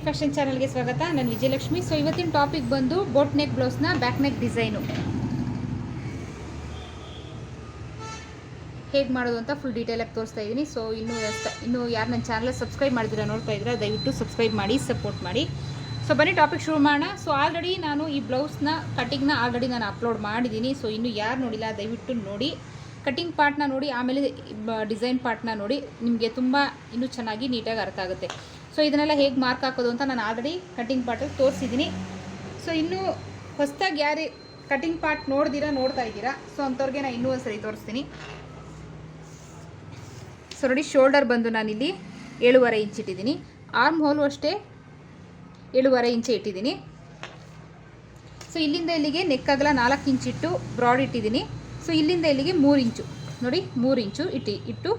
Fashion ಚಾನಲ್ಗೆ ಸ್ವಾಗತ. ನಾನು ವಿಜಯಲಕ್ಷ್ಮಿ. ಸೊ ಇವತ್ತಿನ ಟಾಪಿಕ್ ಬಂದು ಬೋಟ್ ನೆಕ್ ಬ್ಲೌಸ್ನ ಬ್ಯಾಕ್ ನೆಕ್ ಡಿಸೈನು ಹೇಗೆ ಮಾಡೋದು ಅಂತ ಫುಲ್ ಡೀಟೇಲಾಗಿ ತೋರಿಸ್ತಾ ಇದ್ದೀನಿ. ಸೊ ಇನ್ನೂ ಯಾರು ನನ್ನ ಚಾನಲ್ ಸಬ್ಸ್ಕ್ರೈಬ್ ಮಾಡಿದ್ದೀರಾ ನೋಡ್ತಾ ಇದ್ದೀರಾ, ದಯವಿಟ್ಟು ಸಬ್ಸ್ಕ್ರೈಬ್ ಮಾಡಿ, ಸಪೋರ್ಟ್ ಮಾಡಿ. ಸೊ ಬನ್ನಿ ಟಾಪಿಕ್ ಶುರು ಮಾಡೋಣ. ಸೊ ಆಲ್ರೆಡಿ ನಾನು ಈ ಬ್ಲೌಸ್ನ ಕಟ್ಟಿಂಗ್ನ ಆಲ್ರೆಡಿ ನಾನು ಅಪ್ಲೋಡ್ ಮಾಡಿದ್ದೀನಿ. ಸೊ ಇನ್ನೂ ಯಾರು ನೋಡಿಲ್ಲ ದಯವಿಟ್ಟು ನೋಡಿ, ಕಟ್ಟಿಂಗ್ ಪಾರ್ಟ್ನ ನೋಡಿ, ಆಮೇಲೆ ಡಿಸೈನ್ ಪಾರ್ಟ್ನ ನೋಡಿ, ನಿಮಗೆ ತುಂಬ ಇನ್ನೂ ಚೆನ್ನಾಗಿ ನೀಟಾಗಿ ಅರ್ಥ ಆಗುತ್ತೆ. ಸೊ ಇದನ್ನೆಲ್ಲ ಹೇಗೆ ಮಾರ್ಕ್ ಹಾಕೋದು ಅಂತ ನಾನು ಆಲ್ರೆಡಿ ಕಟ್ಟಿಂಗ್ ಪಾರ್ಟಲ್ಲಿ ತೋರಿಸಿದ್ದೀನಿ. ಸೊ ಇನ್ನೂ ಹೊಸದಾಗಿ ಯಾರು ಕಟ್ಟಿಂಗ್ ಪಾರ್ಟ್ ನೋಡ್ತಾ ಇದ್ದೀರಾ, ಸೊ ಅಂಥವ್ರಿಗೆ ನಾನು ಇನ್ನೂ ಒಂದು ಸರಿ ತೋರಿಸ್ತೀನಿ. ಸೊ ನೋಡಿ, ಶೋಲ್ಡರ್ ಬಂದು ನಾನಿಲ್ಲಿ 7.5 ಇಂಚ್ ಇಟ್ಟಿದ್ದೀನಿ. ಆರ್ಮ್ ಹೋಲು ಅಷ್ಟೇ 7.5 ಇಂಚೆ ಇಟ್ಟಿದ್ದೀನಿ. ಸೊ ಇಲ್ಲಿಂದ ಇಲ್ಲಿಗೆ ನೆಕ್ ಅಗಲ 4 ಇಂಚ್ ಇಟ್ಟು ಬ್ರಾಡ್ ಇಟ್ಟಿದ್ದೀನಿ. ಸೊ ಇಲ್ಲಿಂದ ಇಲ್ಲಿಗೆ 3 ಇಂಚು ನೋಡಿ, 3 ಇಂಚು ಇಟ್ಟು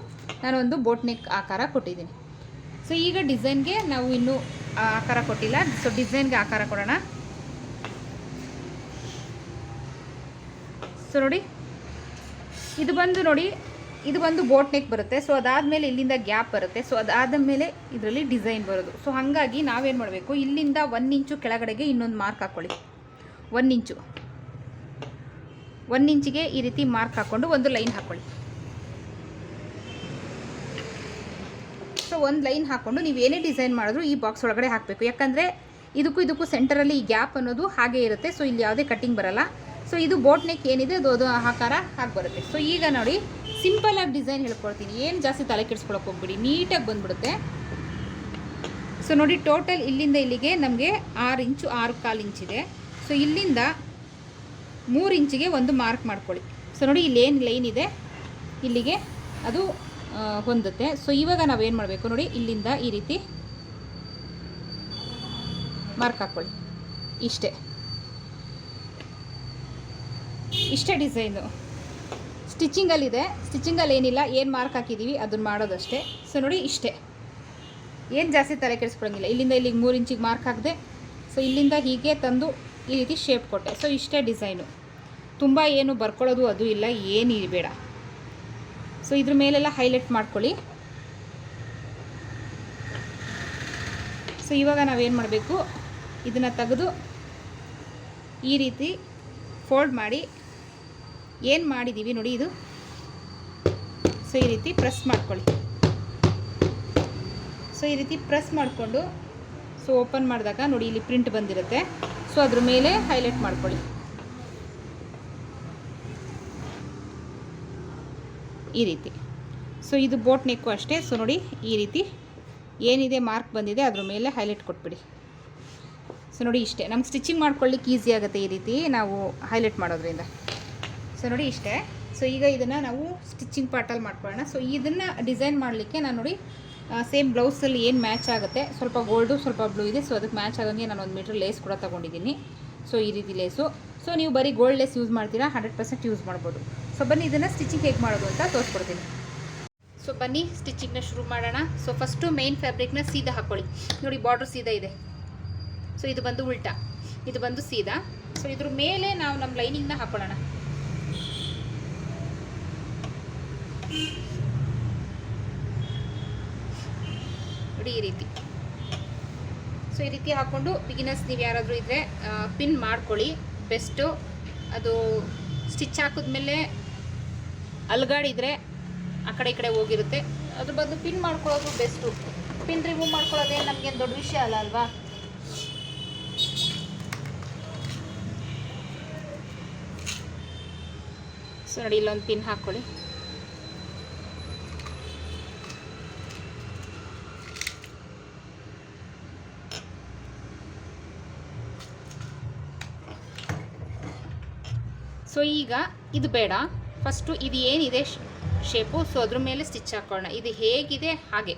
ನಾನೊಂದು ಬೋಟ್ ನೆಕ್ ಆಕಾರ ಕೊಟ್ಟಿದ್ದೀನಿ. ಸೊ ಈಗ ಡಿಸೈನ್ಗೆ ನಾವು ಇನ್ನೂ ಆಕಾರ ಕೊಟ್ಟಿಲ್ಲ. ಸೊ ಡಿಸೈನ್ಗೆ ಆಕಾರ ಕೊಡೋಣ. ಸೊ ನೋಡಿ, ಇದು ಬಂದು ಬೋಟ್ ನೆಕ್ ಬರುತ್ತೆ. ಸೊ ಅದಾದಮೇಲೆ ಇಲ್ಲಿಂದ ಗ್ಯಾಪ್ ಬರುತ್ತೆ. ಸೊ ಅದಾದಮೇಲೆ ಇದರಲ್ಲಿ ಡಿಸೈನ್ ಬರೋದು. ಸೊ ಹಾಗಾಗಿ ನಾವೇನು ಮಾಡಬೇಕು, ಇಲ್ಲಿಂದ 1 ಇಂಚು ಕೆಳಗಡೆಗೆ ಇನ್ನೊಂದು ಮಾರ್ಕ್ ಹಾಕ್ಕೊಳ್ಳಿ. 1 ಇಂಚಿಗೆ ಈ ರೀತಿ ಮಾರ್ಕ್ ಹಾಕ್ಕೊಂಡು ಒಂದು ಲೈನ್ ಹಾಕ್ಕೊಳ್ಳಿ. ಸೊ ಒಂದು ಲೈನ್ ಹಾಕ್ಕೊಂಡು ನೀವು ಏನೇ ಡಿಸೈನ್ ಮಾಡಿದ್ರು ಈ ಬಾಕ್ಸ್ ಒಳಗಡೆ ಹಾಕಬೇಕು. ಯಾಕಂದರೆ ಇದಕ್ಕೂ ಸೆಂಟರಲ್ಲಿ ಈ ಗ್ಯಾಪ್ ಅನ್ನೋದು ಹಾಗೇ ಇರುತ್ತೆ. ಸೊ ಇಲ್ಲಿ ಯಾವುದೇ ಕಟ್ಟಿಂಗ್ ಬರಲ್ಲ. ಸೊ ಇದು ಬೋಟ್ ನೆಕ್ ಏನಿದೆ ಅದು ಆಕಾರ ಹಾಕಿ ಬರುತ್ತೆ. ಸೊ ಈಗ ನೋಡಿ, ಸಿಂಪಲಾಗಿ ಡಿಸೈನ್ ಹೇಳ್ಕೊಡ್ತೀನಿ. ಏನು ಜಾಸ್ತಿ ತಲೆ ಕೆಡಿಸ್ಕೊಳಕ್ಕೆ ಹೋಗ್ಬಿಡಿ, ನೀಟಾಗಿ ಬಂದುಬಿಡುತ್ತೆ. ಸೊ ನೋಡಿ, ಟೋಟಲ್ ಇಲ್ಲಿಂದ ಇಲ್ಲಿಗೆ ನಮಗೆ 6 ಇಂಚು 6.25 ಇಂಚಿದೆ. ಸೊ ಇಲ್ಲಿಂದ 3 ಇಂಚಿಗೆ ಒಂದು ಮಾರ್ಕ್ ಮಾಡ್ಕೊಳ್ಳಿ. ಸೊ ನೋಡಿ, ಇಲ್ಲೇನು ಲೈನ್ ಇದೆ ಇಲ್ಲಿಗೆ ಅದು ಹೊಂದುತ್ತೆ. ಸೊ ಇವಾಗ ನಾವೇನು ಮಾಡಬೇಕು ನೋಡಿ, ಇಲ್ಲಿಂದ ಈ ರೀತಿ ಮಾರ್ಕ್ ಹಾಕ್ಕೊಳ್ಳಿ. ಇಷ್ಟೇ ಡಿಸೈನು. ಸ್ಟಿಚಿಂಗಲ್ಲಿದೆ, ಸ್ಟಿಚಿಂಗಲ್ಲಿ ಏನಿಲ್ಲ, ಏನು ಮಾರ್ಕ್ ಹಾಕಿದ್ದೀವಿ ಅದನ್ನು ಮಾಡೋದಷ್ಟೇ. ಸೊ ನೋಡಿ, ಇಷ್ಟೇ, ಏನು ಜಾಸ್ತಿ ತಲೆ ಕೆಡಿಸ್ಕೊಳಂಗಿಲ್ಲ. ಇಲ್ಲಿಂದ ಇಲ್ಲಿಗೆ 3 ಇಂಚಿಗೆ ಮಾರ್ಕ್ ಹಾಕಿದೆ. ಸೊ ಇಲ್ಲಿಂದ ಹೀಗೆ ತಂದು ಈ ರೀತಿ ಶೇಪ್ ಕೊಟ್ಟೆ. ಸೊ ಇಷ್ಟೇ ಡಿಸೈನು. ತುಂಬ ಏನು ಬರ್ಕೊಳ್ಳೋದು ಅದು ಇಲ್ಲ, ಏನು ಬೇಡ. ಸೊ ಇದ್ರ ಮೇಲೆಲ್ಲ ಹೈಲೈಟ್ ಮಾಡ್ಕೊಳ್ಳಿ. ಸೊ ಇವಾಗ ನಾವೇನು ಮಾಡಬೇಕು, ಇದನ್ನು ತೆಗೆದು ಈ ರೀತಿ ಫೋಲ್ಡ್ ಮಾಡಿ ಏನು ಮಾಡಿದ್ದೀವಿ ನೋಡಿ ಇದು. ಸೊ ಈ ರೀತಿ ಪ್ರೆಸ್ ಮಾಡ್ಕೊಳ್ಳಿ. ಸೊ ಈ ರೀತಿ ಪ್ರೆಸ್ ಮಾಡಿಕೊಂಡು ಸೊ ಓಪನ್ ಮಾಡಿದಾಗ ನೋಡಿ, ಇಲ್ಲಿ ಪ್ರಿಂಟ್ ಬಂದಿರುತ್ತೆ. ಸೊ ಅದ್ರ ಮೇಲೆ ಹೈಲೈಟ್ ಮಾಡ್ಕೊಳ್ಳಿ ಈ ರೀತಿ. ಸೊ ಇದು ಬೋಟ್ ನೆಕ್ಕು ಅಷ್ಟೇ. ಸೊ ನೋಡಿ, ಈ ರೀತಿ ಏನಿದೆ ಮಾರ್ಕ್ ಬಂದಿದೆ ಅದ್ರ ಮೇಲೆ ಹೈಲೈಟ್ ಕೊಟ್ಬಿಡಿ. ಸೊ ನೋಡಿ, ಇಷ್ಟೇ. ನಮ್ಗೆ ಸ್ಟಿಚಿಂಗ್ ಮಾಡ್ಕೊಳ್ಳಿಕ್ಕೆ ಈಸಿ ಆಗುತ್ತೆ ಈ ರೀತಿ ನಾವು ಹೈಲೈಟ್ ಮಾಡೋದ್ರಿಂದ. ಸೊ ನೋಡಿ, ಇಷ್ಟೇ. ಸೊ ಈಗ ಇದನ್ನು ನಾವು ಸ್ಟಿಚಿಂಗ್ ಪಾರ್ಟಲ್ಲಿ ಮಾಡ್ಕೊಳ್ಳೋಣ. ಸೊ ಇದನ್ನು ಡಿಸೈನ್ ಮಾಡಲಿಕ್ಕೆ ನಾನು ನೋಡಿ, ಸೇಮ್ ಬ್ಲೌಸಲ್ಲಿ ಏನು ಮ್ಯಾಚ್ ಆಗುತ್ತೆ, ಸ್ವಲ್ಪ ಗೋಲ್ಡು ಸ್ವಲ್ಪ ಬ್ಲೂ ಇದೆ. ಸೊ ಅದಕ್ಕೆ ಮ್ಯಾಚ್ ಆಗೋಂಗೆ ನಾನು 1 ಮೀಟ್ರ್ ಲೇಸ್ ಕೂಡ ತೊಗೊಂಡಿದ್ದೀನಿ. ಸೊ ಈ ರೀತಿ ಲೇಸು. ಸೊ ನೀವು ಬರೀ ಗೋಲ್ಡ್ ಲೇಸ್ ಯೂಸ್ ಮಾಡ್ತೀರಾ, 100% ಯೂಸ್ ಮಾಡ್ಬೋದು. ಸೊ ಬನ್ನಿ ಇದನ್ನು ಸ್ಟಿಚಿಂಗ್ ಹೇಗೆ ಮಾಡೋದು ಅಂತ ತೋರಿಸ್ಕೊಡ್ತೀನಿ. ಸೊ ಬನ್ನಿ ಸ್ಟಿಚಿಂಗ್ನ ಶುರು ಮಾಡೋಣ. ಸೊ ಫಸ್ಟು ಮೇನ್ ಫ್ಯಾಬ್ರಿಕ್ನ ಸೀದಾ ಹಾಕ್ಕೊಳ್ಳಿ. ನೋಡಿ, ಬಾರ್ಡ್ರ್ ಸೀದಾ ಇದೆ. ಸೊ ಇದು ಬಂದು ಉಲ್ಟಾ, ಇದು ಬಂದು ಸೀದಾ. ಸೊ ಇದ್ರ ಮೇಲೆ ನಾವು ನಮ್ಮ ಲೈನಿಂಗ್ನ ಹಾಕ್ಕೊಳ್ಳೋಣ. ನೋಡಿ ಈ ರೀತಿ. ಸೊ ಈ ರೀತಿ ಹಾಕ್ಕೊಂಡು ಬಿಗಿನರ್ಸ್ ನೀವು ಯಾರಾದರೂ ಇದ್ದರೆ ಪಿನ್ ಮಾಡ್ಕೊಳ್ಳಿ, ಬೆಸ್ಟು. ಅದು ಸ್ಟಿಚ್ ಹಾಕಿದ್ಮೇಲೆ ಅಲ್ಗಾಡಿದರೆ ಆ ಕಡೆ ಈ ಕಡೆ ಹೋಗಿರುತ್ತೆ. ಅದ್ರ ಬದಲು ಪಿನ್ ಮಾಡ್ಕೊಳ್ಳೋದು ಬೆಸ್ಟು. ಪಿನ್ ರಿಮೂವ್ ಮಾಡ್ಕೊಳ್ಳೋದೇ ನಮಗೇನು ದೊಡ್ಡ ವಿಷಯ ಅಲ್ಲ ಅಲ್ವಾ. ಸೊ ನೋಡಿ, ಇಲ್ಲೊಂದು ಪಿನ್ ಹಾಕ್ಕೊಳ್ಳಿ. ಸೊ ಈಗ ಇದು ಬೇಡ, ಫಸ್ಟು ಇದು ಏನಿದೆ ಶೇಪು, ಸೊ ಅದ್ರ ಮೇಲೆ ಸ್ಟಿಚ್ ಹಾಕೋಣ. ಇದು ಹೇಗಿದೆ ಹಾಗೆ.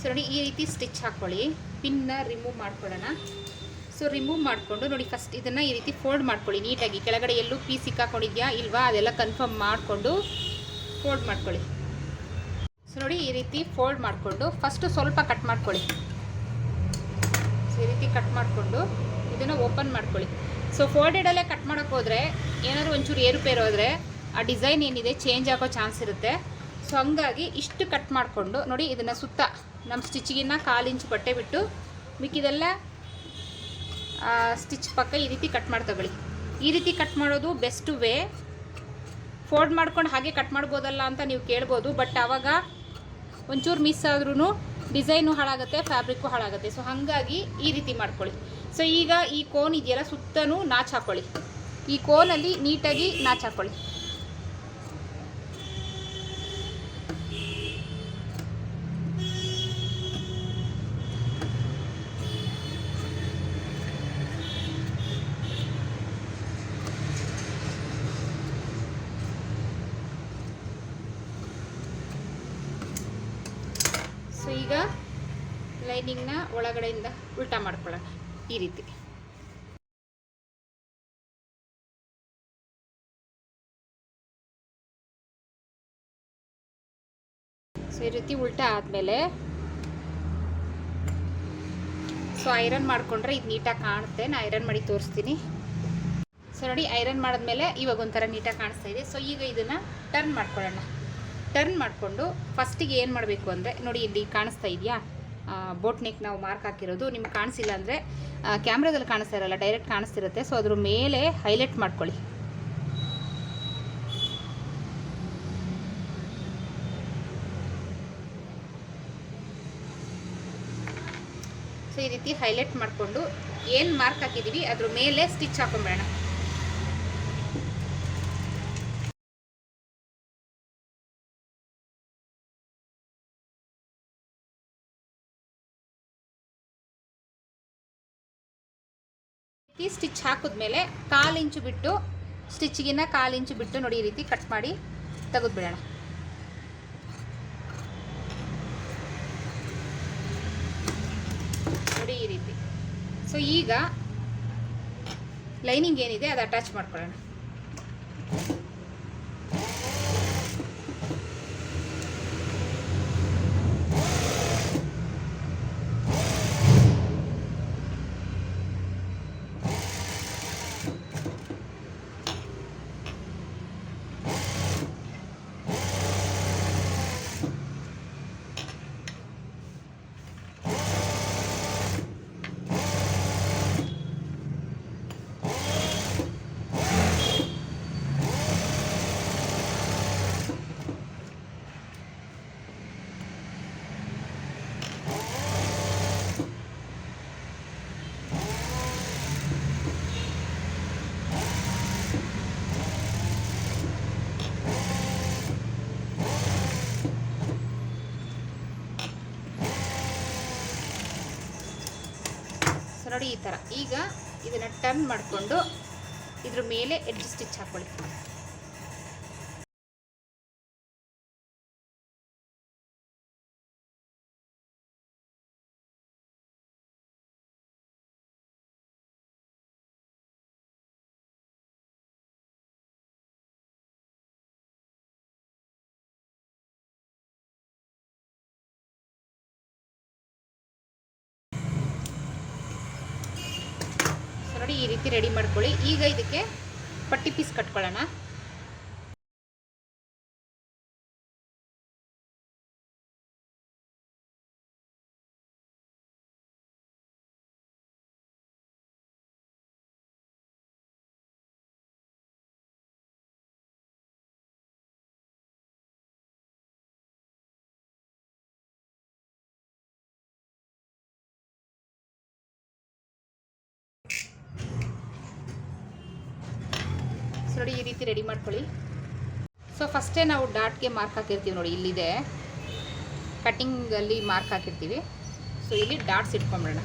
ಸೊ ನೋಡಿ ಈ ರೀತಿ ಸ್ಟಿಚ್ ಹಾಕ್ಕೊಳ್ಳಿ. ಪಿನ್ನ ರಿಮೂವ್ ಮಾಡ್ಕೊಳ್ಳೋಣ. ಸೊ ರಿಮೂವ್ ಮಾಡಿಕೊಂಡು ನೋಡಿ ಫಸ್ಟ್ ಇದನ್ನು ಈ ರೀತಿ ಫೋಲ್ಡ್ ಮಾಡ್ಕೊಳ್ಳಿ ನೀಟಾಗಿ. ಕೆಳಗಡೆ ಎಲ್ಲೂ ಪೀಸ್ ಸಿಕ್ಕಾಕೊಂಡಿದೆಯಾ ಇಲ್ವಾ ಅದೆಲ್ಲ ಕನ್ಫರ್ಮ್ ಮಾಡಿಕೊಂಡು ಫೋಲ್ಡ್ ಮಾಡ್ಕೊಳ್ಳಿ. ಸೊ ನೋಡಿ ಈ ರೀತಿ ಫೋಲ್ಡ್ ಮಾಡಿಕೊಂಡು ಫಸ್ಟು ಸ್ವಲ್ಪ ಕಟ್ ಮಾಡ್ಕೊಳ್ಳಿ. ಸೊ ಈ ರೀತಿ ಕಟ್ ಮಾಡಿಕೊಂಡು ಇದನ್ನು ಓಪನ್ ಮಾಡ್ಕೊಳ್ಳಿ. ಸೊ ಫೋಲ್ಡೆಡಲ್ಲೇ ಕಟ್ ಮಾಡೋಕ್ಕೆ ಹೋದರೆ ಏನಾದರೂ ಒಂಚೂರು ಏರುಪೇರು ಹೋದರೆ ಆ ಡಿಸೈನ್ ಏನಿದೆ ಚೇಂಜ್ ಆಗೋ ಚಾನ್ಸ್ ಇರುತ್ತೆ. ಸೊ ಹಂಗಾಗಿ ಇಷ್ಟು ಕಟ್ ಮಾಡಿಕೊಂಡು ನೋಡಿ ಇದನ್ನು ಸುತ್ತ ನಮ್ಮ ಸ್ಟಿಚ್ಗಿನ್ನ 1/4 ಇಂಚ್ ಬಟ್ಟೆ ಬಿಟ್ಟು ಮಿಕ್ಕಿದೆಲ್ಲ ಸ್ಟಿಚ್ ಪಕ್ಕ ಈ ರೀತಿ ಕಟ್ ಮಾಡಿ ತಗೊಳ್ಳಿ. ಈ ರೀತಿ ಕಟ್ ಮಾಡೋದು ಬೆಸ್ಟ್ ವೇ. ಫೋಲ್ಡ್ ಮಾಡ್ಕೊಂಡು ಹಾಗೆ ಕಟ್ ಮಾಡ್ಬೋದಲ್ಲ ಅಂತ ನೀವು ಕೇಳ್ಬೋದು. ಬಟ್ ಆವಾಗ ಒಂಚೂರು ಮಿಸ್ ಆದ್ರೂ ಡಿಸೈನು ಹಾಳಾಗುತ್ತೆ, ಫ್ಯಾಬ್ರಿಕ್ಕು ಹಾಳಾಗುತ್ತೆ. ಸೊ ಹಾಗಾಗಿ ಈ ರೀತಿ ಮಾಡ್ಕೊಳ್ಳಿ. ಸೊ ಈಗ ಈ ಕೋನ್ ಇದೆಯಲ್ಲ ಸುತ್ತನೂ ನಾಚ್ ಹಾಕ್ಕೊಳ್ಳಿ. ಈ ಕೋನಲ್ಲಿ ನೀಟಾಗಿ ನಾಚ್ ಹಾಕ್ಕೊಳ್ಳಿ. ಸೊ ಈಗ ಲೈನಿಂಗ್ನ ಒಳಗಡೆಯಿಂದ ಉಲ್ಟಾ ಮಾಡ್ಕೊಳ್ಳೋಣ ಈ ರೀತಿ. ಸೊ ಈ ರೀತಿ ಉಲ್ಟಾ ಆದಮೇಲೆ ಸೊ ಐರನ್ ಮಾಡಿಕೊಂಡ್ರೆ ಇದು ನೀಟಾಗಿ ಕಾಣುತ್ತೆ. ನಾನು ಐರನ್ ಮಾಡಿ ತೋರಿಸ್ತೀನಿ. ಸೊ ನೋಡಿ ಐರನ್ ಮಾಡಿದ್ಮೇಲೆ ಇವಾಗ ಒಂಥರ ನೀಟಾಗಿ ಕಾಣಿಸ್ತಾ ಇದೆ. ಸೊ ಈಗ ಇದನ್ನು ಟರ್ನ್ ಮಾಡ್ಕೊಳ್ಳೋಣ. ಟರ್ನ್ ಮಾಡಿಕೊಂಡು ಫಸ್ಟಿಗೆ ಏನು ಮಾಡಬೇಕು ಅಂದರೆ ನೋಡಿ ಇಲ್ಲಿ ಕಾಣಿಸ್ತಾ ಇದೆಯಾ ಬೋಟ್ ನೆಕ್ ನಾವು ಮಾರ್ಕ್ ಹಾಕಿರೋದು. ನಿಮ್ಗೆ ಕಾಣಿಸಿಲ್ಲ ಅಂದರೆ ಕ್ಯಾಮ್ರಾದಲ್ಲಿ ಕಾಣಿಸ್ತಾ ಇರಲ್ಲ, ಡೈರೆಕ್ಟ್ ಕಾಣಿಸ್ತಿರುತ್ತೆ. ಸೊ ಅದ್ರ ಮೇಲೆ ಹೈಲೈಟ್ ಮಾಡ್ಕೊಳ್ಳಿ. ಸೊ ಈ ರೀತಿ ಹೈಲೈಟ್ ಮಾಡಿಕೊಂಡು ಏನು ಮಾರ್ಕ್ ಹಾಕಿದ್ದೀವಿ ಅದ್ರ ಮೇಲೆ ಸ್ಟಿಚ್ ಹಾಕೊಂಬೇಡ. ಸ್ಟಿಚ್ ಹಾಕಿದ್ಮೇಲೆ 1/4 ಇಂಚು ಬಿಟ್ಟು ಸ್ಟಿಚ್ಗಿನ್ನ 1/4 ಇಂಚು ಬಿಟ್ಟು ನೋಡಿ ಈ ರೀತಿ ಕಟ್ ಮಾಡಿ ತೆಗೆದುಬಿಡೋಣ. ನೋಡಿ ಈ ರೀತಿ. ಸೊ ಈಗ ಲೈನಿಂಗ್ ಏನಿದೆ ಅದು ಅಟ್ಯಾಚ್ ಮಾಡ್ಕೊಳ್ಳೋಣ. ನೋಡಿ ಈ ಥರ. ಈಗ ಇದನ್ನು ಟರ್ನ್ ಮಾಡಿಕೊಂಡು ಇದ್ರ ಮೇಲೆ ಎಡ್ಜ್ ಸ್ಟಿಚ್ ಹಾಕ್ಕೊಳ್ಳಿ. ನೋಡಿ ಈ ರೀತಿ ರೆಡಿ ಮಾಡ್ಕೊಳ್ಳಿ. ಈಗ ಇದಕ್ಕೆ ಪಟ್ಟಿ ಪೀಸ್ ಕಟ್ಕೊಳ್ಳೋಣ. ನೋಡಿ ಈ ರೀತಿ ರೆಡಿ ಮಾಡ್ಕೊಳ್ಳಿ. ಸೊ ಫಸ್ಟೇ ನಾವು ಡಾಟ್ಗೆ ಮಾರ್ಕ್ ಹಾಕಿರ್ತೀವಿ ನೋಡಿ, ಇಲ್ಲಿದೆ ಕಟ್ಟಿಂಗಲ್ಲಿ ಮಾರ್ಕ್ ಹಾಕಿರ್ತೀವಿ. ಸೊ ಇಲ್ಲಿ ಡಾಟ್ಸ್ ಇಟ್ಕೊಂಬಿಡೋಣ.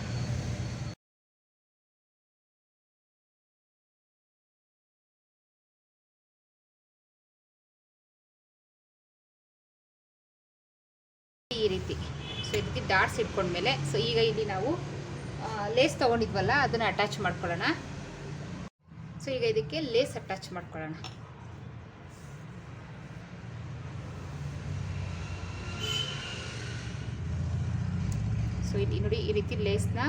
ಈ ರೀತಿ ಸೊ ಈ ರೀತಿ ಡಾಟ್ಸ್ ಇಟ್ಕೊಂಡ್ಮೇಲೆ ಸೊ ಈಗ ಇಲ್ಲಿ ನಾವು ಲೇಸ್ ತೊಗೊಂಡಿದ್ವಲ್ಲ ಅದನ್ನು ಅಟ್ಯಾಚ್ ಮಾಡ್ಕೊಳ್ಳೋಣ. ಸೊ ಈಗ ಇದಕ್ಕೆ ಲೇಸ್ ಅಟ್ಯಾಚ್ ಮಾಡ್ಕೊಳ್ಳೋಣ. ಸೊ ಇಲ್ಲಿ ನೋಡಿ ಈ ರೀತಿ ಲೇಸ್ನ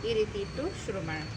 ಈ ರೀತಿ ಇಟ್ಟು ಶುರು ಮಾಡೋಣ.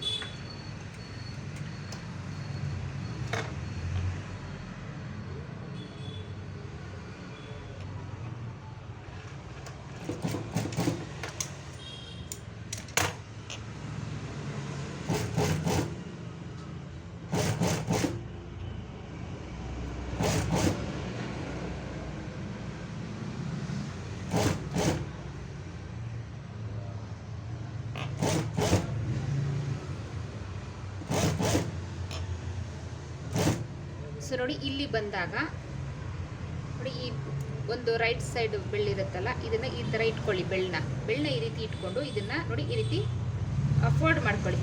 ಸೊ ನೋಡಿ ಇಲ್ಲಿ ಬಂದಾಗ ನೋಡಿ ಈ ಒಂದು ರೈಟ್ ಸೈಡ್ ಬೆಳ್ಳಿರುತ್ತಲ್ಲ ಇದನ್ನು ಈ ಥರ ಇಟ್ಕೊಳ್ಳಿ. ಬೆಳ್ಳನ್ನ ಈ ರೀತಿ ಇಟ್ಕೊಂಡು ಇದನ್ನು ನೋಡಿ ಈ ರೀತಿ ಫೋಲ್ಡ್ ಮಾಡ್ಕೊಳ್ಳಿ.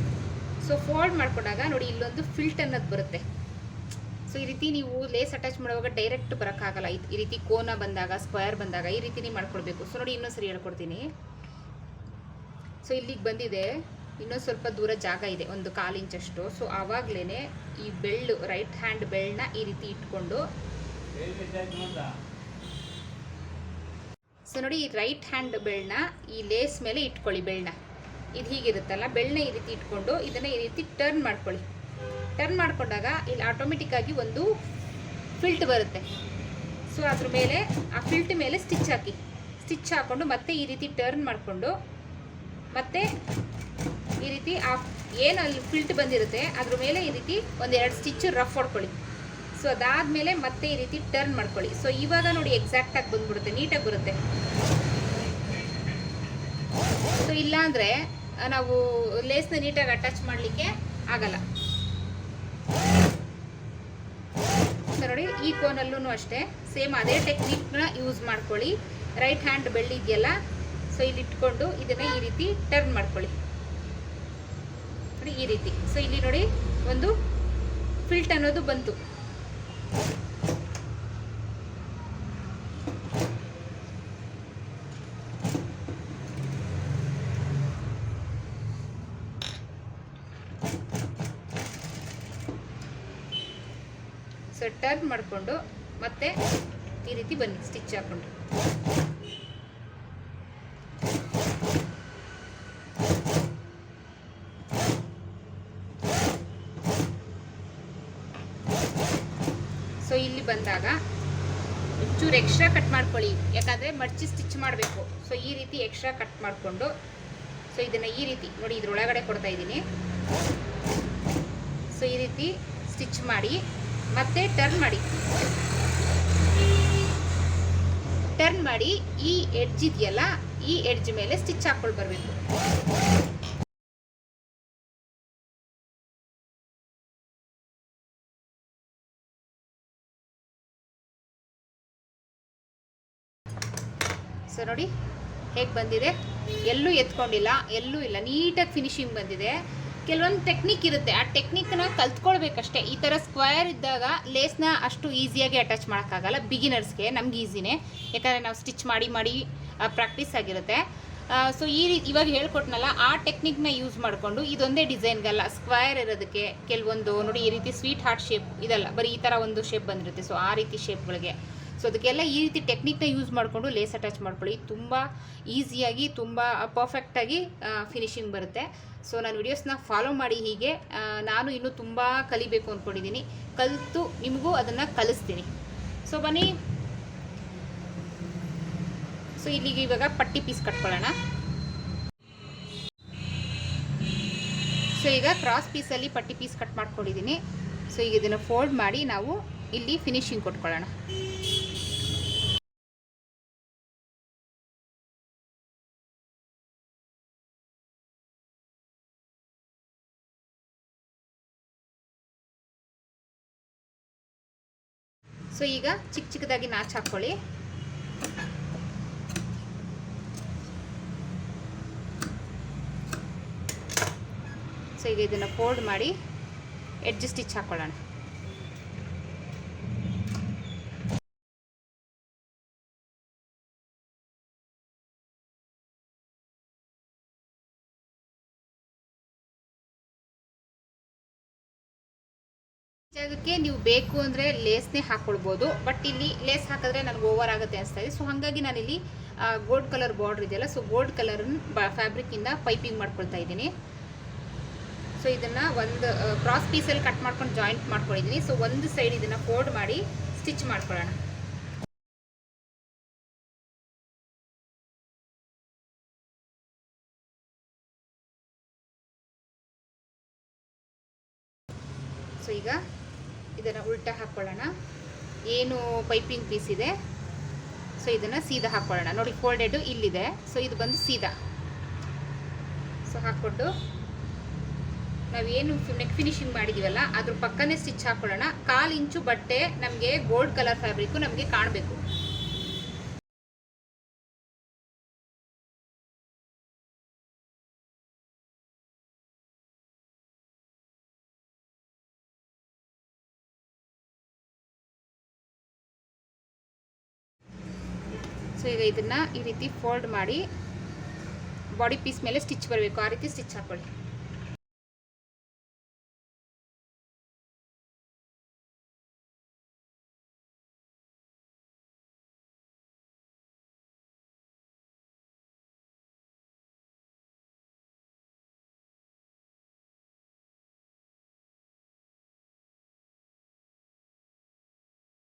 ಸೊ ಫೋಲ್ಡ್ ಮಾಡ್ಕೊಂಡಾಗ ನೋಡಿ ಇಲ್ಲೊಂದು ಫಿಲ್ಟ್ ಅನ್ನೋದು ಬರುತ್ತೆ. ಸೊ ಈ ರೀತಿ ನೀವು ಲೇಸ್ ಅಟ್ಯಾಚ್ ಮಾಡುವಾಗ ಡೈರೆಕ್ಟ್ ಬರೋಕ್ಕಾಗಲ್ಲ. ಈ ರೀತಿ ಕೋನ ಬಂದಾಗ ಸ್ಕ್ವೇರ್ ಬಂದಾಗ ಈ ರೀತಿನೇ ಮಾಡ್ಕೊಳ್ಬೇಕು. ಸೊ ನೋಡಿ ಇನ್ನೊಂದು ಸರಿ ಹೇಳ್ಕೊಡ್ತೀನಿ. ಸೊ ಇಲ್ಲಿಗೆ ಬಂದಿದೆ, ಇನ್ನೊಂದು ಸ್ವಲ್ಪ ದೂರ ಜಾಗ ಇದೆ, ಒಂದು 1/4 ಇಂಚಷ್ಟು. ಸೊ ಆವಾಗಲೇ ಈ ಬೆಳ್ಳು ರೈಟ್ ಹ್ಯಾಂಡ್ ಬೆಳ್ಳನ್ನ ಈ ರೀತಿ ಇಟ್ಕೊಂಡು ಸೊ ನೋಡಿ ಈ ರೈಟ್ ಹ್ಯಾಂಡ್ ಬೆಳ್ಳನ್ನ ಈ ಲೇಸ್ ಮೇಲೆ ಇಟ್ಕೊಳ್ಳಿ. ಬೆಳ್ಳನ್ನ ಇದು ಹೀಗಿರುತ್ತಲ್ಲ, ಬೆಳ್ಳನ್ನ ಈ ರೀತಿ ಇಟ್ಕೊಂಡು ಇದನ್ನು ಈ ರೀತಿ ಟರ್ನ್ ಮಾಡ್ಕೊಳ್ಳಿ. ಟರ್ನ್ ಮಾಡ್ಕೊಂಡಾಗ ಇಲ್ಲಿ ಆಟೋಮೆಟಿಕ್ಕಾಗಿ ಒಂದು ಫಿಲ್ಟ್ ಬರುತ್ತೆ. ಸೊ ಅದ್ರ ಮೇಲೆ ಆ ಫಿಲ್ಟ್ ಮೇಲೆ ಸ್ಟಿಚ್ ಹಾಕ್ಕೊಂಡು ಮತ್ತೆ ಈ ರೀತಿ ಟರ್ನ್ ಮಾಡಿಕೊಂಡು ಮತ್ತೆ ಈ ರೀತಿ ಆ ಏನು ಅಲ್ಲಿ ಫಿಲ್ಟ್ ಬಂದಿರುತ್ತೆ ಅದ್ರ ಮೇಲೆ ಈ ರೀತಿ 1-2 ಸ್ಟಿಚ್ ರಫ್ ಹೊಡ್ಕೊಳ್ಳಿ. ಸೊ ಅದಾದಮೇಲೆ ಮತ್ತೆ ಈ ರೀತಿ ಟರ್ನ್ ಮಾಡ್ಕೊಳ್ಳಿ. ಸೊ ಇವಾಗ ನೋಡಿ ಎಕ್ಸಾಕ್ಟಾಗಿ ಬಂದ್ಬಿಡುತ್ತೆ, ನೀಟಾಗಿ ಬರುತ್ತೆ. ಸೊ ಇಲ್ಲಾಂದರೆ ನಾವು ಲೇಸ್ನ ನೀಟಾಗಿ ಅಟ್ಯಾಚ್ ಮಾಡಲಿಕ್ಕೆ ಆಗಲ್ಲ. ಸೊ ನೋಡಿ ಈ ಕೋನಲ್ಲೂ ಅಷ್ಟೇ ಸೇಮ್ ಅದೇ ಟೆಕ್ನಿಕ್ನ ಯೂಸ್ ಮಾಡ್ಕೊಳ್ಳಿ. ರೈಟ್ ಹ್ಯಾಂಡ್ ಬೆಳ್ಳಿದೆಯಲ್ಲ, ಸೊ ಇಲ್ಲಿ ಇಟ್ಕೊಂಡು ಇದನ್ನು ಈ ರೀತಿ ಟರ್ನ್ ಮಾಡ್ಕೊಳ್ಳಿ ನೋಡಿ ಈ ರೀತಿ. ಸೊ ಇಲ್ಲಿ ನೋಡಿ ಒಂದು ಫಿಲ್ಟ್ ಅನ್ನೋದು ಬಂತು. ಸೊ ಟರ್ನ್ ಮಾಡಿಕೊಂಡು ಮತ್ತೆ ಈ ರೀತಿ ಬನ್ನಿ ಸ್ಟಿಚ್ ಹಾಕ್ಕೊಂಡು. ಸೊ ಇಲ್ಲಿ ಬಂದಾಗ ಚೂರು ಎಕ್ಸ್ಟ್ರಾ ಕಟ್ ಮಾಡ್ಕೊಳ್ಳಿ, ಯಾಕಂದರೆ ಮಡ್ಚಿ ಸ್ಟಿಚ್ ಮಾಡಬೇಕು. ಸೊ ಈ ರೀತಿ ಎಕ್ಸ್ಟ್ರಾ ಕಟ್ ಮಾಡಿಕೊಂಡು ಸೊ ಇದನ್ನು ಈ ರೀತಿ ನೋಡಿ ಇದ್ರೊಳಗಡೆ ಕೊಡ್ತಾ ಇದ್ದೀನಿ. ಸೊ ಈ ರೀತಿ ಸ್ಟಿಚ್ ಮಾಡಿ ಮತ್ತೆ ಟರ್ನ್ ಮಾಡಿ ಈ ಎಡ್ಜ್ ಇದೆಯಲ್ಲ, ಈ ಎಡ್ಜ್ ಮೇಲೆ ಸ್ಟಿಚ್ ಹಾಕ್ಕೊಂಡು ಬರಬೇಕು. ಸೊ ನೋಡಿ ಹೇಗೆ ಬಂದಿದೆ, ಎಲ್ಲೂ ಎತ್ಕೊಂಡಿಲ್ಲ, ಎಲ್ಲೂ ಇಲ್ಲ, ನೀಟಾಗಿ ಫಿನಿಶಿಂಗ್ ಬಂದಿದೆ. ಕೆಲವೊಂದು ಟೆಕ್ನಿಕ್ ಇರುತ್ತೆ, ಆ ಟೆಕ್ನಿಕ್ನ ಕಲ್ತ್ಕೊಳ್ಬೇಕಷ್ಟೇ. ಈ ಥರ ಸ್ಕ್ವೇರ್ ಇದ್ದಾಗ ಲೇಸ್ನ ಅಷ್ಟು ಈಸಿಯಾಗಿ ಅಟ್ಯಾಚ್ ಮಾಡೋಕ್ಕಾಗಲ್ಲ. ಬಿಗಿನರ್ಸ್ಗೆ ನಮ್ಗೆ ಈಸಿನೇ, ಯಾಕಂದರೆ ನಾವು ಸ್ಟಿಚ್ ಮಾಡಿ ಪ್ರಾಕ್ಟೀಸ್ ಆಗಿರುತ್ತೆ. ಸೊ ಇವಾಗ ಹೇಳ್ಕೊಟ್ನಲ್ಲ ಆ ಟೆಕ್ನಿಕ್ನ ಯೂಸ್ ಮಾಡಿಕೊಂಡು ಇದೊಂದೇ ಡಿಸೈನ್ಗಲ್ಲ, ಸ್ಕ್ವೇರ್ ಇರೋದಕ್ಕೆ ಕೆಲವೊಂದು ನೋಡಿ ಈ ರೀತಿ ಸ್ವೀಟ್ ಹಾರ್ಟ್ ಶೇಪ್ ಇದಲ್ಲ, ಬರೀ ಈ ಥರ ಒಂದು ಶೇಪ್ ಬಂದಿರುತ್ತೆ. ಸೊ ಆ ರೀತಿ ಶೇಪ್ಗಳಿಗೆ ಸೊ ಅದಕ್ಕೆಲ್ಲ ಈ ರೀತಿ ಟೆಕ್ನಿಕ್ನ ಯೂಸ್ ಮಾಡಿಕೊಂಡು ಲೇಸ್ ಅಟ್ಯಾಚ್ ಮಾಡ್ಕೊಳ್ಳಿ. ತುಂಬ ಈಸಿಯಾಗಿ ತುಂಬ ಪರ್ಫೆಕ್ಟಾಗಿ ಫಿನಿಶಿಂಗ್ ಬರುತ್ತೆ. ಸೊ ನಾನು ವಿಡಿಯೋಸ್ನ ಫಾಲೋ ಮಾಡಿ ಹೀಗೆ ನಾನು ಇನ್ನೂ ತುಂಬ ಕಲಿಬೇಕು ಅಂದ್ಕೊಂಡಿದ್ದೀನಿ. ಕಲಿತು ನಿಮಗೂ ಅದನ್ನು ಕಲಿಸ್ತೀನಿ. ಸೊ ಬನ್ನಿ. ಸೊ ಇಲ್ಲಿಗೆ ಇವಾಗ ಪಟ್ಟಿ ಪೀಸ್ ಕಟ್ಕೊಳ್ಳೋಣ. ಸೊ ಈಗ ಕ್ರಾಸ್ ಪೀಸಲ್ಲಿ ಪಟ್ಟಿ ಪೀಸ್ ಕಟ್ ಮಾಡ್ಕೊಂಡಿದ್ದೀನಿ. ಸೊ ಈಗ ಇದನ್ನು ಫೋಲ್ಡ್ ಮಾಡಿ ನಾವು ಇಲ್ಲಿ ಫಿನಿಶಿಂಗ್ ಕೊಟ್ಕೊಳ್ಳೋಣ. ಸೊ ಈಗ ಚಿಕ್ಕದಾಗಿ ನಾಚ್ ಹಾಕ್ಕೊಳ್ಳಿ. ಸೊ ಈಗ ಇದನ್ನು ಫೋಲ್ಡ್ ಮಾಡಿ ಎಡ್ಜ್ ಸ್ಟಿಚ್ ಹಾಕ್ಕೊಳ್ಳೋಣ. ಜಾಗಕ್ಕೆ ನೀವು ಬೇಕು ಅಂದರೆ ಲೇಸ್ನೇ ಹಾಕ್ಕೊಳ್ಬೋದು, ಬಟ್ ಇಲ್ಲಿ ಲೇಸ್ ಹಾಕಿದ್ರೆ ನನಗೆ ಓವರ್ ಆಗುತ್ತೆ ಅನಿಸ್ತಾ ಇದೆ. ಸೊ ಹಾಗಾಗಿ ನಾನಿಲ್ಲಿ ಗೋಲ್ಡ್ ಕಲರ್ ಬಾರ್ಡ್ರ್ ಇದೆಯಲ್ಲ, ಸೊ ಗೋಲ್ಡ್ ಕಲರನ್ನು ಫ್ಯಾಬ್ರಿಕ್ಕಿಂದ ಪೈಪಿಂಗ್ ಮಾಡ್ಕೊಳ್ತಾ ಇದ್ದೀನಿ. ಸೊ ಇದನ್ನು ಒಂದು ಕ್ರಾಸ್ ಪೀಸಲ್ಲಿ ಕಟ್ ಮಾಡ್ಕೊಂಡು ಜಾಯಿಂಟ್ ಮಾಡ್ಕೊಂಡಿದ್ದೀನಿ. ಸೊ ಒಂದು ಸೈಡ್ ಇದನ್ನು ಫೋಲ್ಡ್ ಮಾಡಿ ಸ್ಟಿಚ್ ಮಾಡ್ಕೊಳ್ಳೋಣ. ಸೊ ಈಗ ಇದನ್ನು ಉಲ್ಟಾ ಹಾಕ್ಕೊಳ್ಳೋಣ. ಏನು ಪೈಪಿಂಗ್ ಪೀಸ್ ಇದೆ ಸೊ ಇದನ್ನು ಸೀದಾ ಹಾಕ್ಕೊಳ್ಳೋಣ. ನೋಡಿ ಫೋಲ್ಡೆಡು ಇಲ್ಲಿದೆ, ಸೊ ಇದು ಬಂದು ಸೀದಾ. ಸೊ ಹಾಕ್ಕೊಂಡು ನಾವೇನು ನೆಕ್ ಫಿನಿಶಿಂಗ್ ಮಾಡಿದ್ದೀವಲ್ಲ ಅದ್ರ ಪಕ್ಕನೇ ಸ್ಟಿಚ್ ಹಾಕ್ಕೊಳ್ಳೋಣ. 1/4 ಇಂಚು ಬಟ್ಟೆ ನಮಗೆ ಗೋಲ್ಡ್ ಕಲರ್ ಫ್ಯಾಬ್ರಿಕ್ಕು ನಮಗೆ ಕಾಣಬೇಕು. ಸೊ ಈಗ ಇದನ್ನು ಈ ರೀತಿ ಫೋಲ್ಡ್ ಮಾಡಿ ಬಾಡಿ ಪೀಸ್ ಮೇಲೆ ಸ್ಟಿಚ್ ಬರಬೇಕು, ಆ ರೀತಿ ಸ್ಟಿಚ್ ಹಾಕ್ಕೊಳ್ಳಿ.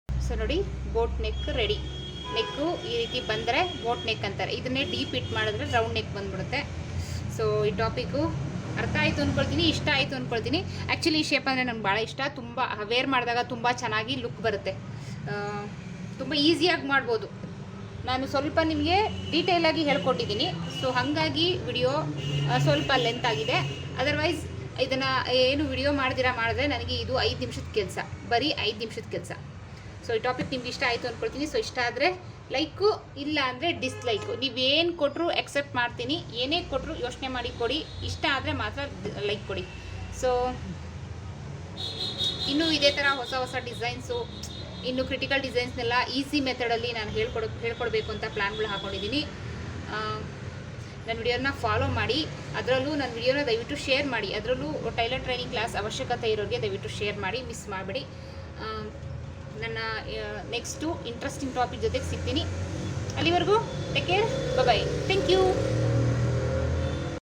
ಸೊ ನೋಡಿ ಬೋಟ್ ನೆಕ್ ರೆಡಿ. ನೆಕ್ಕು ಈ ರೀತಿ ಬಂದರೆ ಬೋಟ್ ನೆಕ್ ಅಂತಾರೆ. ಇದನ್ನೇ ಡೀಪ್ ಇಟ್ ಮಾಡಿದ್ರೆ ರೌಂಡ್ ನೆಕ್ ಬಂದ್ಬಿಡುತ್ತೆ. ಸೊ ಈ ಟಾಪಿಕ್ಕು ಅರ್ಥ ಆಯಿತು ಅಂದ್ಕೊಳ್ತೀನಿ, ಇಷ್ಟ ಆಯಿತು ಅಂದ್ಕೊಳ್ತೀನಿ. ಆ್ಯಕ್ಚುಲಿ ಈ ಶೇಪ್ ಅಂದರೆ ನನಗೆ ಭಾಳ ಇಷ್ಟ. ತುಂಬ ವೇರ್ ಮಾಡಿದಾಗ ತುಂಬ ಚೆನ್ನಾಗಿ ಲುಕ್ ಬರುತ್ತೆ, ತುಂಬ ಈಸಿಯಾಗಿ ಮಾಡ್ಬೋದು. ನಾನು ಸ್ವಲ್ಪ ನಿಮಗೆ ಡೀಟೇಲಾಗಿ ಹೇಳ್ಕೊಟ್ಟಿದ್ದೀನಿ. ಸೊ ಹಾಗಾಗಿ ವಿಡಿಯೋ ಸ್ವಲ್ಪ ಲೆಂತ್ ಆಗಿದೆ. ಅದರ್ವೈಸ್ ಇದನ್ನು ಏನು ವಿಡಿಯೋ ಮಾಡಿದ್ರೆ ನನಗೆ ಇದು 5 ನಿಮಿಷದ ಕೆಲಸ, ಬರೀ 5 ನಿಮಿಷದ ಕೆಲಸ. ಸೊ ಈ ಟಾಪಿಕ್ ನಿಮ್ಗೆ ಇಷ್ಟ ಆಯಿತು ಅಂದ್ಕೊಳ್ತೀನಿ. ಸೊ ಇಷ್ಟ ಆದರೆ ಲೈಕು, ಇಲ್ಲ ಅಂದರೆ ಡಿಸ್ಲೈಕು. ನೀವೇನು ಕೊಟ್ಟರು ಎಕ್ಸೆಪ್ಟ್ ಮಾಡ್ತೀನಿ, ಏನೇ ಕೊಟ್ಟರು ಯೋಚನೆ ಮಾಡಿ ಕೊಡಿ. ಇಷ್ಟ ಆದರೆ ಮಾತ್ರ ಲೈಕ್ ಕೊಡಿ. ಸೊ ಇನ್ನೂ ಇದೇ ಥರ ಹೊಸ ಹೊಸ ಡಿಸೈನ್ಸು, ಇನ್ನು ಕ್ರಿಟಿಕಲ್ ಡಿಸೈನ್ಸ್ನೆಲ್ಲ ಈಸಿ ಮೆಥಡಲ್ಲಿ ನಾನು ಹೇಳ್ಕೊಡ್ಬೇಕು ಅಂತ ಪ್ಲ್ಯಾನ್ಗಳು ಹಾಕ್ಕೊಂಡಿದ್ದೀನಿ. ನನ್ನ ವಿಡಿಯೋನ ಫಾಲೋ ಮಾಡಿ, ಅದರಲ್ಲೂ ನನ್ನ ವಿಡಿಯೋನ ದಯವಿಟ್ಟು ಶೇರ್ ಮಾಡಿ. ಅದರಲ್ಲೂ ಟೈಲರ್ ಟ್ರೈನಿಂಗ್ ಕ್ಲಾಸ್ ಅವಶ್ಯಕತೆ ಇರೋರಿಗೆ ದಯವಿಟ್ಟು ಶೇರ್ ಮಾಡಿ, ಮಿಸ್ ಮಾಡಬೇಡಿ. ನನ್ನ ನೆಕ್ಸ್ಟು ಇಂಟ್ರೆಸ್ಟಿಂಗ್ ಟಾಪಿಕ್ ಜೊತೆಗೆ ಸಿಗ್ತೀನಿ. ಅಲ್ಲಿವರೆಗೂ take care, bye. Thank you.